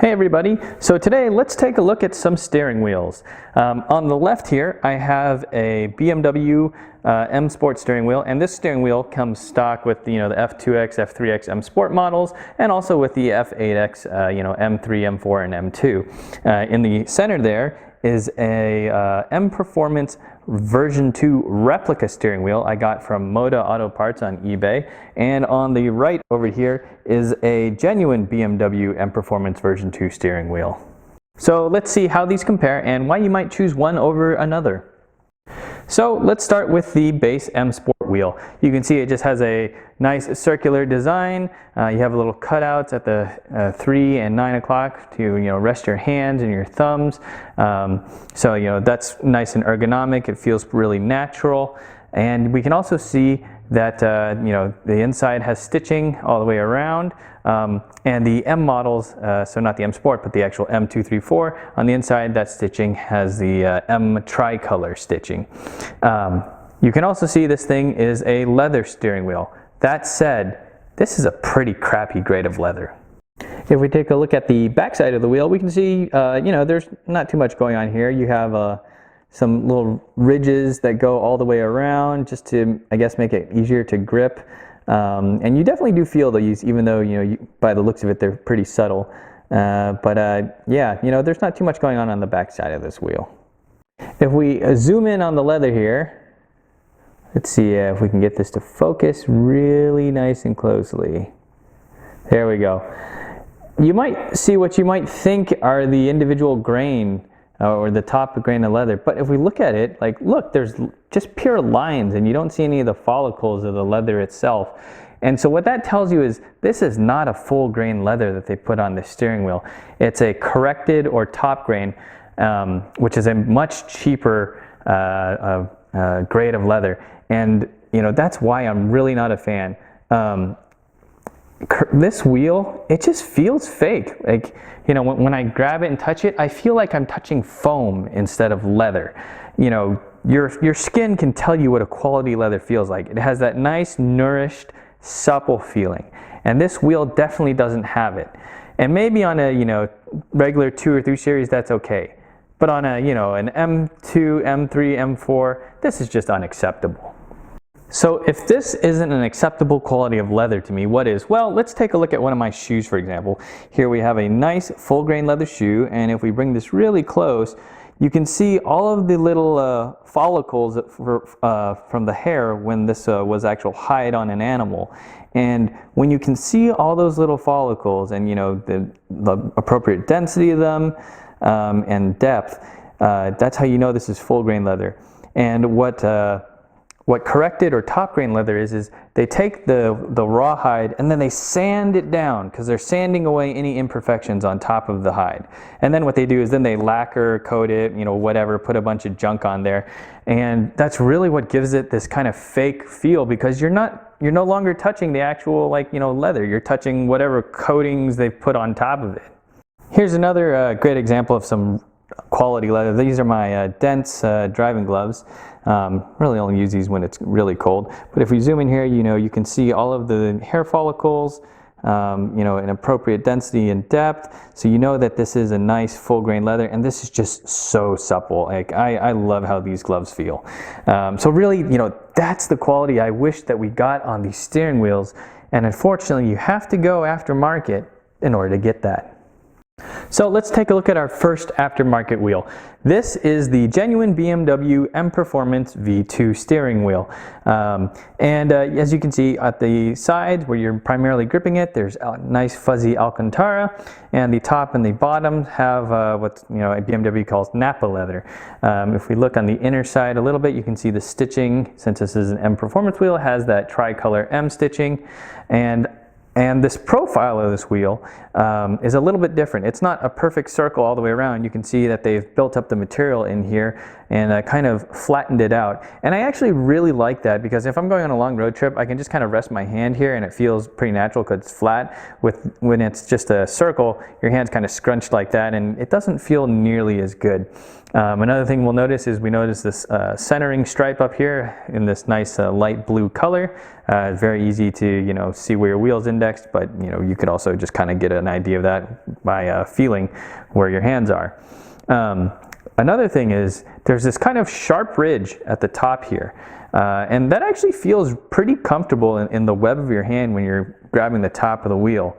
Hey everybody, so today let's take a look at some steering wheels. On the left here I have a BMW M Sport steering wheel, and this steering wheel comes stock with the F2x, F3x M Sport models, and also with the F8x, M3, M4, and M2. In the center there is a M Performance version 2 replica steering wheel I got from Moda Auto Parts on eBay, and on the right over here is a genuine BMW M Performance version 2 steering wheel. So let's see how these compare and why you might choose one over another. So let's start with the base M Sport wheel. You can see it just has a nice circular design. You have little cutouts at the 3 and 9 o'clock to rest your hands and your thumbs. So that's nice and ergonomic. It feels really natural, and we can also see that the inside has stitching all the way around. And the M models, so not the M Sport, but the actual M234, on the inside that stitching has the M tricolor stitching. You can also see this thing is a leather steering wheel. That said, this is a pretty crappy grade of leather. If we take a look at the back side of the wheel, we can see there's not too much going on here. You have some little ridges that go all the way around just to, I guess, make it easier to grip. And you definitely do feel these, even though by the looks of it they're pretty subtle. Yeah, there's not too much going on the back side of this wheel. If we zoom in on the leather here, let's see if we can get this to focus really nice and closely. There we go. You might see what you might think are the individual grain or the top grain of leather, but if we look at it, look, there's just pure lines and you don't see any of the follicles of the leather itself. And so what that tells you is this is not a full grain leather that they put on the steering wheel. It's a corrected or top grain, which is a much cheaper grade of leather. And that's why I'm really not a fan. This wheel, it just feels fake. When I grab it and touch it, I feel like I'm touching foam instead of leather. Your skin can tell you what a quality leather feels like. It has that nice, nourished, supple feeling, and this wheel definitely doesn't have it. And maybe on a regular 2 or 3 series, that's okay, but on an M2, M3, M4, this is just unacceptable. So if this isn't an acceptable quality of leather to me, what is? Well, let's take a look at one of my shoes, for example. Here we have a nice full grain leather shoe, and if we bring this really close, you can see all of the little follicles from the hair when this was actual hide on an animal. And when you can see all those little follicles and the appropriate density of them and depth, that's how you know this is full grain leather. And what corrected or top grain leather is they take the raw hide and then they sand it down, because they're sanding away any imperfections on top of the hide. And then what they do is then they lacquer, coat it, whatever, put a bunch of junk on there. And that's really what gives it this kind of fake feel, because you're no longer touching the actual leather. You're touching whatever coatings they've put on top of it. Here's another great example of some quality leather. These are my dense driving gloves. Really only use these when it's really cold. But if we zoom in here, you can see all of the hair follicles, in appropriate density and depth. So you know that this is a nice full grain leather, and this is just so supple. I love how these gloves feel. So really, that's the quality I wish that we got on these steering wheels. And unfortunately, you have to go aftermarket in order to get that. So let's take a look at our first aftermarket wheel. This is the genuine BMW M Performance V2 steering wheel. As you can see at the sides where you're primarily gripping it, there's a nice fuzzy Alcantara, and the top and the bottom have what a BMW calls Napa leather. If we look on the inner side a little bit, you can see the stitching. Since this is an M Performance wheel, it has that tricolor M stitching, and this profile of this wheel is a little bit different. It's not a perfect circle all the way around. You can see that they've built up the material in here and kind of flattened it out. And I actually really like that, because if I'm going on a long road trip, I can just kind of rest my hand here and it feels pretty natural because it's flat. When it's just a circle, your hand's kind of scrunched like that and it doesn't feel nearly as good. Another thing we'll notice is we notice this centering stripe up here in this nice light blue color. It's very easy to, you know, see where your wheel's indexed, but, you know, you could also just kind of get an idea of that by feeling where your hands are. Another thing is there's this kind of sharp ridge at the top here. And that actually feels pretty comfortable in the web of your hand when you're grabbing the top of the wheel.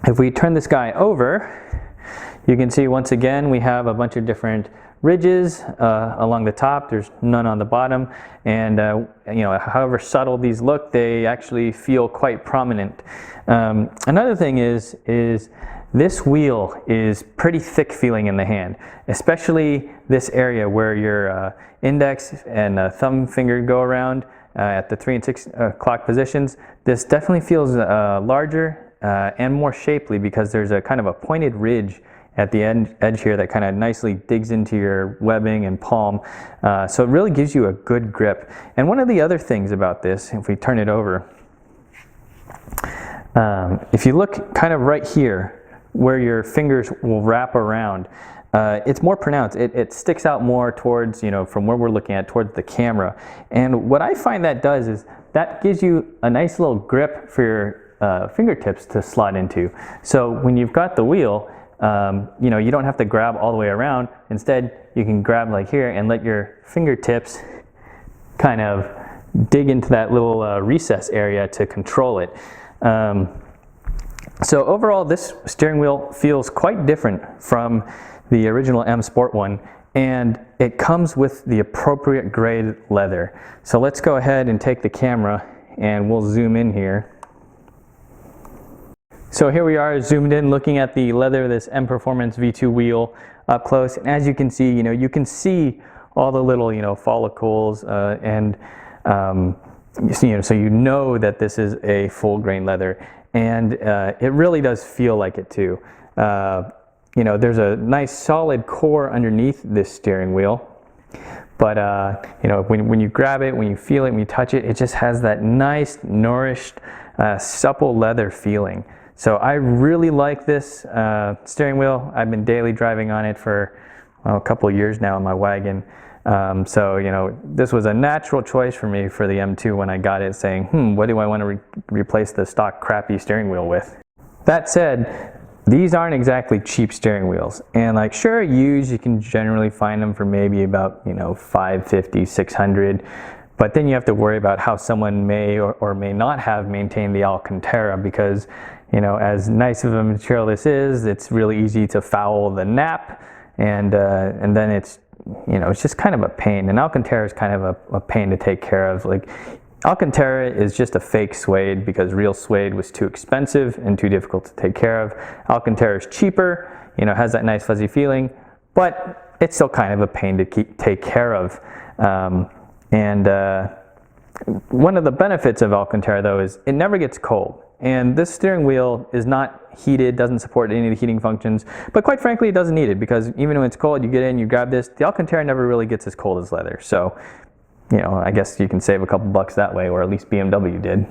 If we turn this guy over, you can see once again we have a bunch of different ridges along the top. There's none on the bottom, and you know, however subtle these look, they actually feel quite prominent. Another thing is this wheel is pretty thick feeling in the hand, especially this area where your index and thumb finger go around at the 3 and 6 o'clock positions. This definitely feels larger and more shapely because there's a kind of a pointed ridge at the edge here that kind of nicely digs into your webbing and palm. So it really gives you a good grip. And one of the other things about this, if we turn it over, if you look kind of right here where your fingers will wrap around, it's more pronounced. It sticks out more towards, you know, from where we're looking at towards the camera. And what I find that does is that gives you a nice little grip for your fingertips to slot into. So when you've got the wheel, you know, you don't have to grab all the way around. Instead, you can grab like here and let your fingertips kind of dig into that little recess area to control it. So overall, this steering wheel feels quite different from the original M Sport one, and it comes with the appropriate grade leather. So let's go ahead and take the camera and we'll zoom in here. So here we are zoomed in looking at the leather of this M Performance V2 wheel up close. And as you can see, you can see all the little, follicles so you know that this is a full grain leather. And it really does feel like it too. There's a nice solid core underneath this steering wheel. But when you grab it, when you feel it, when you touch it, it just has that nice, nourished, supple leather feeling. So I really like this steering wheel. I've been daily driving on it for a couple of years now in my wagon. This was a natural choice for me for the M2 when I got it, saying, what do I want to replace the stock crappy steering wheel with? That said, these aren't exactly cheap steering wheels. And sure, used, you can generally find them for maybe about, $550, $600. But then you have to worry about how someone may or may not have maintained the Alcantara, because, as nice of a material this is, it's really easy to foul the nap, and then it's just kind of a pain. And Alcantara is kind of a pain to take care of. Alcantara is just a fake suede because real suede was too expensive and too difficult to take care of. Alcantara is cheaper, has that nice fuzzy feeling, but it's still kind of a pain to take care of. One of the benefits of Alcantara, though, is it never gets cold. And this steering wheel is not heated, doesn't support any of the heating functions, but quite frankly, it doesn't need it, because even when it's cold, you get in, you grab this. The Alcantara never really gets as cold as leather. So, I guess you can save a couple bucks that way, or at least BMW did.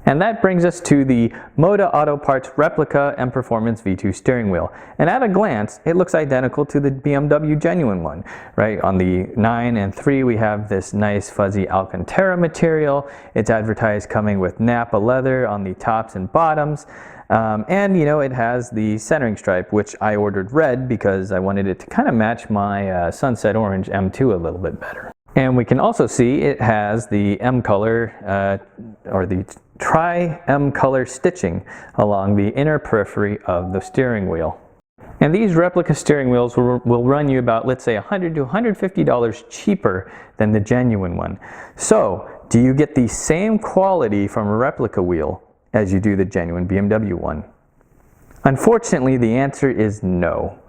And that brings us to the Moda Auto Parts Replica M Performance V2 steering wheel. And at a glance, it looks identical to the BMW genuine one, right? On the 9 and 3, we have this nice fuzzy Alcantara material. It's advertised coming with Napa leather on the tops and bottoms. It has the centering stripe, which I ordered red because I wanted it to kind of match my sunset orange M2 a little bit better. And we can also see it has the M color, or the tri-M color stitching along the inner periphery of the steering wheel. And these replica steering wheels will run you about, let's say, $100 to $150 cheaper than the genuine one. So, do you get the same quality from a replica wheel as you do the genuine BMW one? Unfortunately, the answer is no.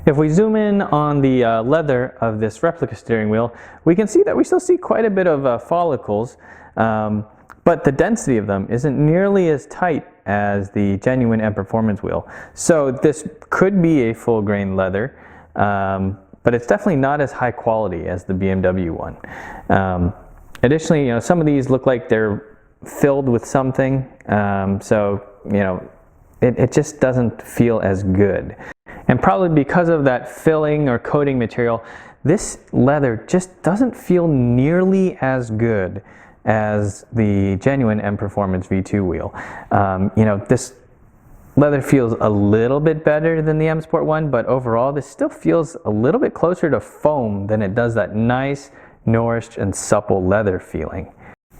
If we zoom in on the leather of this replica steering wheel, we can see that we still see quite a bit of follicles, but the density of them isn't nearly as tight as the genuine M Performance wheel. So this could be a full grain leather, but it's definitely not as high quality as the BMW one. Additionally, some of these look like they're filled with something, it just doesn't feel as good. And probably because of that filling or coating material, this leather just doesn't feel nearly as good as the genuine M Performance V2 wheel. You know, this leather feels a little bit better than the M Sport one, but overall this still feels a little bit closer to foam than it does that nice, nourished and supple leather feeling.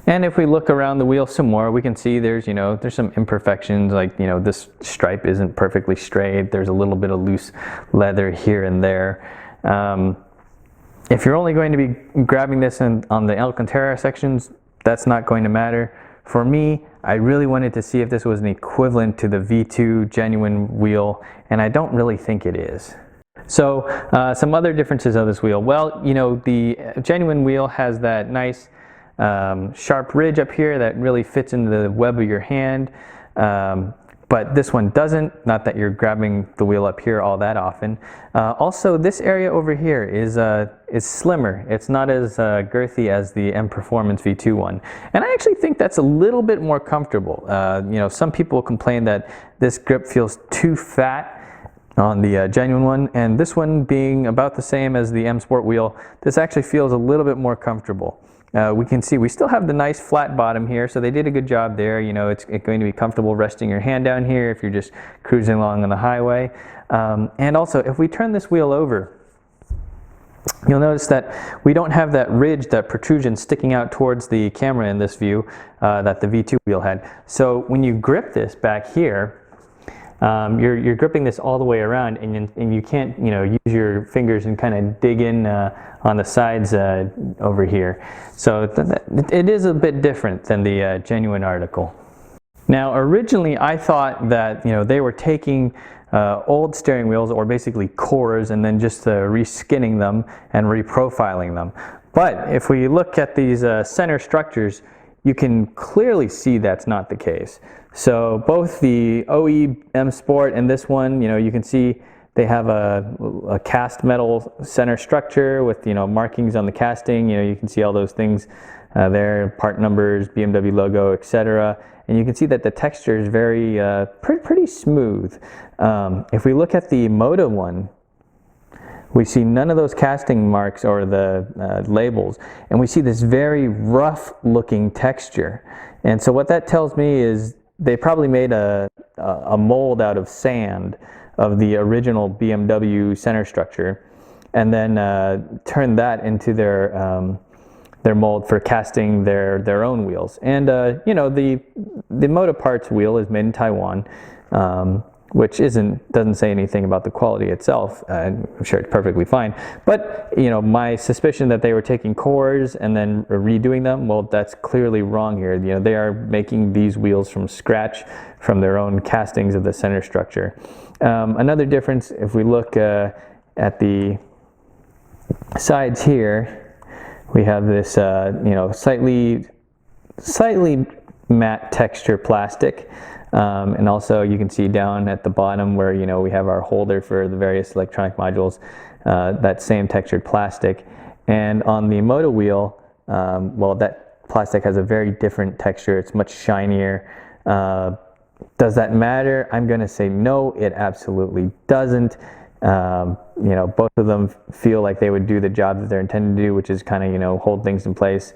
And if we look around the wheel some more, we can see there's some imperfections, like, this stripe isn't perfectly straight. There's a little bit of loose leather here and there. If you're only going to be grabbing this on the Alcantara sections, that's not going to matter. For me, I really wanted to see if this was an equivalent to the V2 genuine wheel, and I don't really think it is. So some other differences of this wheel. Well, the genuine wheel has that nice sharp ridge up here that really fits into the web of your hand, but this one doesn't. Not that you're grabbing the wheel up here all that often. Also, this area over here is slimmer. It's not as girthy as the M Performance V2 one, and I actually think that's a little bit more comfortable. Some people complain that this grip feels too fat on the genuine one, and this one being about the same as the M Sport wheel, this actually feels a little bit more comfortable. We can see we still have the nice flat bottom here, so they did a good job there. It's going to be comfortable resting your hand down here if you're just cruising along on the highway. And also, if we turn this wheel over, you'll notice that we don't have that ridge, that protrusion sticking out towards the camera in this view that the V2 wheel had. So when you grip this back here, you're gripping this all the way around, and you can't use your fingers and kind of dig in on the sides over here. So it is a bit different than the genuine article. Now originally I thought that they were taking old steering wheels, or basically cores, and then just reskinning them and reprofiling them. But if we look at these center structures, you can clearly see that's not the case. So both the OE M Sport and this one, you can see they have a cast metal center structure with markings on the casting. You can see all those things there, part numbers, BMW logo, etc. And you can see that the texture is very pretty smooth. If we look at the Moto one, we see none of those casting marks or the labels, and we see this very rough looking texture. And so what that tells me is they probably made a mold out of sand of the original BMW center structure, and then turned that into their mold for casting their own wheels. And the Moto Parts wheel is made in Taiwan, which doesn't say anything about the quality itself. I'm sure it's perfectly fine. But my suspicion that they were taking cores and then redoing them, well, that's clearly wrong here. They are making these wheels from scratch from their own castings of the center structure. Another difference, if we look at the sides here, we have this slightly matte texture plastic. And also you can see down at the bottom where we have our holder for the various electronic modules, that same textured plastic. And on the Moto wheel, well, that plastic has a very different texture. It's much shinier. Does that matter? I'm going to say no, it absolutely doesn't. Both of them feel like they would do the job that they're intended to do, which is kind of hold things in place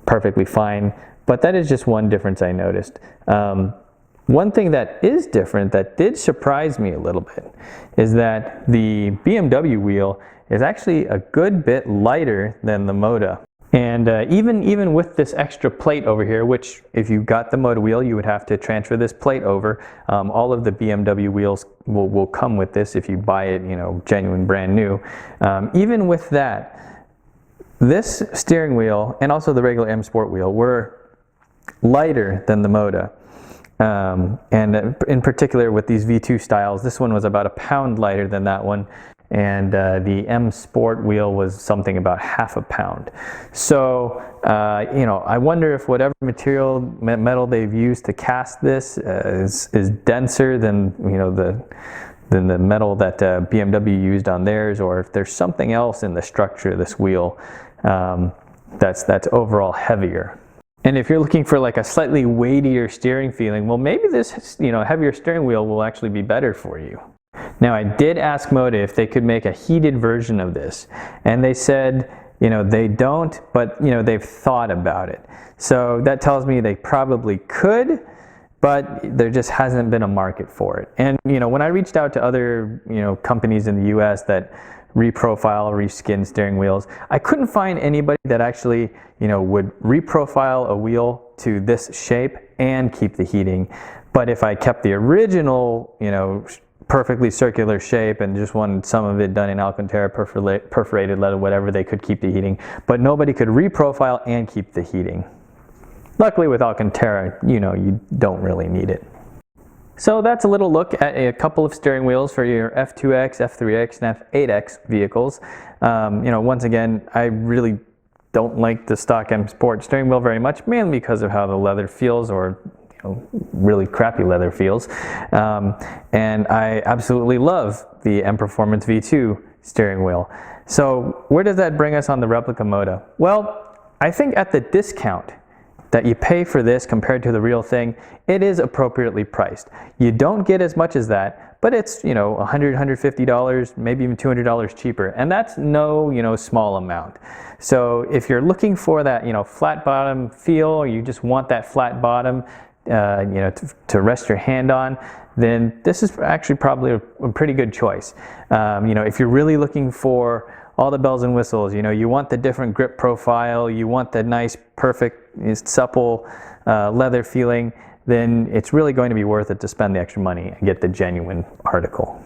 perfectly fine. But that is just one difference I noticed. One thing that is different, that did surprise me a little bit, is that the BMW wheel is actually a good bit lighter than the Moto. And even with this extra plate over here, which if you got the Moto wheel, you would have to transfer this plate over. All of the BMW wheels will come with this if you buy it, genuine brand new. Even with that, this steering wheel and also the regular M Sport wheel were lighter than the Moto. And in particular with these V2 styles, this one was about a pound lighter than that one, and the M Sport wheel was something about half a pound. So I wonder if whatever metal they've used to cast this is denser than the metal that BMW used on theirs, or if there's something else in the structure of this wheel that's overall heavier. And if you're looking for like a slightly weightier steering feeling, well, maybe this heavier steering wheel will actually be better for you. Now, I did ask Moto if they could make a heated version of this, and they said they don't, but they've thought about it. So that tells me they probably could, but there just hasn't been a market for it. And when I reached out to other companies in the US that reprofile, reskin steering wheels, I couldn't find anybody that actually would reprofile a wheel to this shape and keep the heating. But if I kept the original perfectly circular shape and just wanted some of it done in Alcantara, perforated leather, whatever, they could keep the heating. But nobody could reprofile and keep the heating. Luckily with Alcantara, you don't really need it. So that's a little look at a couple of steering wheels for your F2x, F3x, and F8x vehicles. Once again, I really don't like the stock M Sport steering wheel very much, mainly because of how the leather feels, or really crappy leather feels. And I absolutely love the M Performance V2 steering wheel. So where does that bring us on the Replica Moto? Well, I think at the discount that you pay for this compared to the real thing, it is appropriately priced. You don't get as much as that, but it's $100, $150, maybe even $200 cheaper, and that's no small amount. So if you're looking for that flat bottom feel, or you just want that flat bottom to rest your hand on, then this is actually probably a pretty good choice. If you're really looking for all the bells and whistles, you want the different grip profile, you want the nice, perfect, supple leather feeling, then it's really going to be worth it to spend the extra money and get the genuine article.